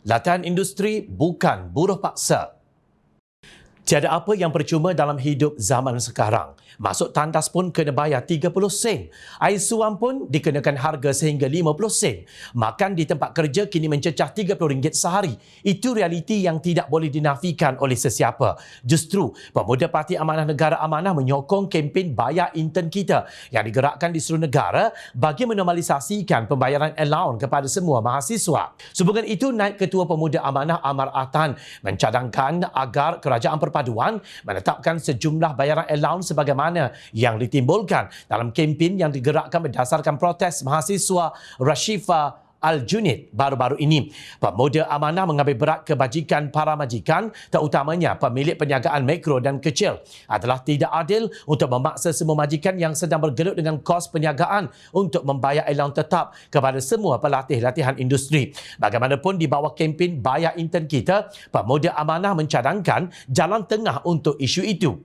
Latihan industri bukan buruh paksa. Tiada apa yang percuma dalam hidup zaman sekarang. Masuk tandas pun kena bayar 30 sen. Air suam pun dikenakan harga sehingga 50 sen. Makan di tempat kerja kini mencecah RM30 sehari. Itu realiti yang tidak boleh dinafikan oleh sesiapa. Justru, Pemuda Parti Amanah Negara Amanah menyokong kempen Bayar Intern Kita yang digerakkan di seluruh negara bagi menormalisasikan pembayaran allowance kepada semua mahasiswa. Sehubungan itu, Naib Ketua Pemuda Amanah Amar Atan mencadangkan agar Kerajaan Perpaduan menetapkan sejumlah bayaran allowance sebagaimana yang ditimbulkan dalam kempen yang digerakkan berdasarkan protes mahasiswa Rashifa Al-Junid baru-baru ini. Pemuda Amanah mengambil berat kebajikan para majikan, terutamanya pemilik perniagaan mikro dan kecil. Adalah tidak adil untuk memaksa semua majikan yang sedang bergelut dengan kos perniagaan untuk membayar allowance tetap kepada semua pelatih latihan industri. Bagaimanapun di bawah kempen Bayar Intern Kita, Pemuda Amanah mencadangkan jalan tengah untuk isu itu,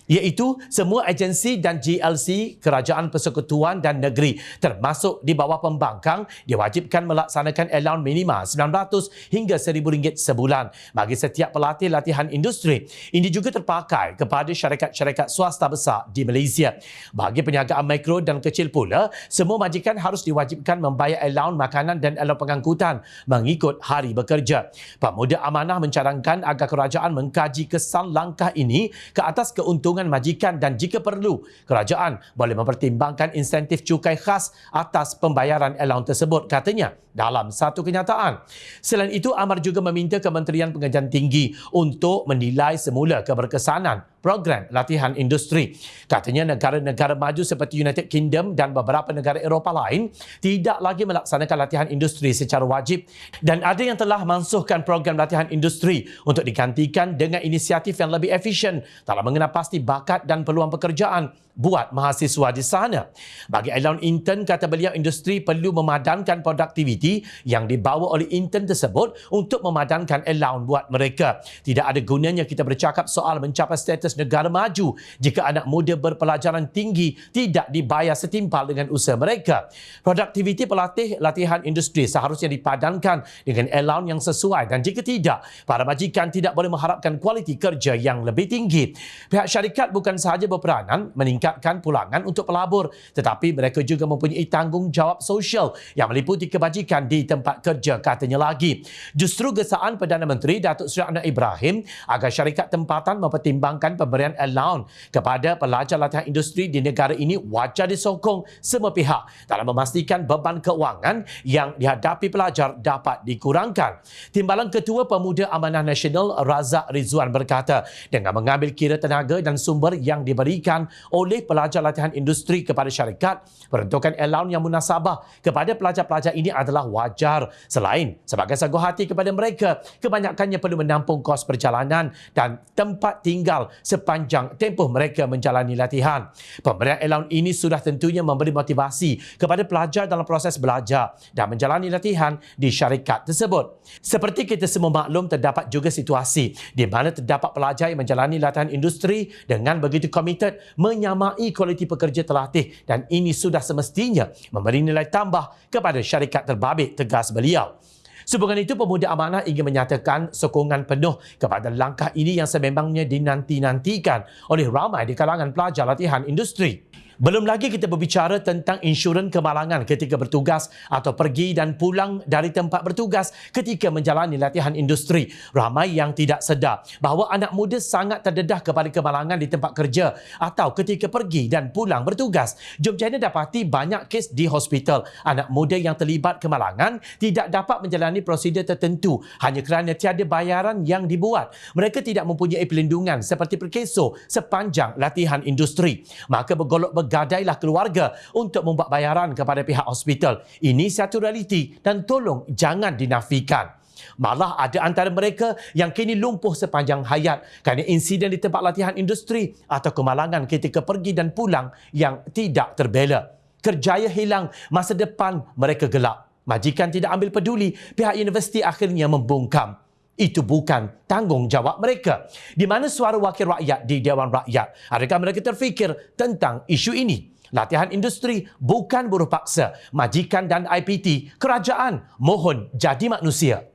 iaitu semua agensi dan GLC Kerajaan Persekutuan dan Negeri termasuk di bawah pembangkang diwajibkan melaksanakan allowance minima RM900 hingga RM1,000 sebulan bagi setiap pelatih latihan industri. Ini juga terpakai kepada syarikat-syarikat swasta besar di Malaysia. Bagi perniagaan mikro dan kecil pula, semua majikan harus diwajibkan membayar allowance makanan dan allowance pengangkutan mengikut hari bekerja. Pemuda Amanah mencadangkan agar kerajaan mengkaji kesan langkah ini ke atas keuntungan majikan dan jika perlu, kerajaan boleh mempertimbangkan insentif cukai khas atas pembayaran allowance tersebut, katanya dalam satu kenyataan. Selain itu, Amar juga meminta Kementerian Pengajian Tinggi untuk menilai semula keberkesanan program latihan industri. Katanya negara-negara maju seperti United Kingdom dan beberapa negara Eropah lain tidak lagi melaksanakan latihan industri secara wajib dan ada yang telah mansuhkan program latihan industri untuk digantikan dengan inisiatif yang lebih efisien dalam mengenal pasti bakat dan peluang pekerjaan buat mahasiswa di sana. Bagi allowance intern, kata beliau, industri perlu memadankan produktiviti yang dibawa oleh intern tersebut untuk memadankan allowance buat mereka. Tidak ada gunanya kita bercakap soal mencapai status negara maju jika anak muda berpelajaran tinggi tidak dibayar setimpal dengan usaha mereka. Produktiviti pelatih latihan industri seharusnya dipadankan dengan allowance yang sesuai dan jika tidak, para majikan tidak boleh mengharapkan kualiti kerja yang lebih tinggi. Pihak syarikat bukan sahaja berperanan meningkatkan pulangan untuk pelabur, tetapi mereka juga mempunyai tanggungjawab sosial yang meliputi kebajikan di tempat kerja, katanya lagi. Justru gesaan Perdana Menteri Datuk Seri Anwar Ibrahim agar syarikat tempatan mempertimbangkan pemberian allowance kepada pelajar latihan industri di negara ini wajar disokong semua pihak dalam memastikan beban keuangan yang dihadapi pelajar dapat dikurangkan. Timbalan Ketua Pemuda Amanah Nasional Razak Rizwan berkata, dengan mengambil kira tenaga dan sumber yang diberikan oleh pelajar latihan industri kepada syarikat, peruntukan allowance yang munasabah kepada pelajar-pelajar ini adalah wajar. Selain sebagai sagu hati kepada mereka, kebanyakannya perlu menampung kos perjalanan dan tempat tinggal sepanjang tempoh mereka menjalani latihan. Pemberian allowance ini sudah tentunya memberi motivasi kepada pelajar dalam proses belajar dan menjalani latihan di syarikat tersebut. Seperti kita semua maklum, terdapat juga situasi di mana terdapat pelajar yang menjalani latihan industri dengan begitu komited menyamai kualiti pekerja terlatih dan ini sudah semestinya memberi nilai tambah kepada syarikat terbabit, tegas beliau. Sehubungan itu, Pemuda Amanah ingin menyatakan sokongan penuh kepada langkah ini yang sememangnya dinanti-nantikan oleh ramai di kalangan pelajar latihan industri. Belum lagi kita berbicara tentang insurans kemalangan ketika bertugas atau pergi dan pulang dari tempat bertugas ketika menjalani latihan industri. Ramai yang tidak sedar bahawa anak muda sangat terdedah kepada kemalangan di tempat kerja atau ketika pergi dan pulang bertugas. Jom jana dapati banyak kes di hospital. Anak muda yang terlibat kemalangan tidak dapat menjalani prosedur tertentu hanya kerana tiada bayaran yang dibuat. Mereka tidak mempunyai pelindungan seperti perkeso sepanjang latihan industri. Maka gadailah keluarga untuk membuat bayaran kepada pihak hospital. Ini satu realiti dan tolong jangan dinafikan. Malah ada antara mereka yang kini lumpuh sepanjang hayat kerana insiden di tempat latihan industri atau kemalangan ketika pergi dan pulang yang tidak terbela. Kerjaya hilang, masa depan mereka gelap. Majikan tidak ambil peduli, pihak universiti akhirnya membungkam. Itu bukan tanggungjawab mereka. Di mana suara wakil rakyat di Dewan Rakyat? Adakah mereka terfikir tentang isu ini? Latihan industri bukan buruh paksa. Majikan dan IPT, kerajaan mohon jadi manusia.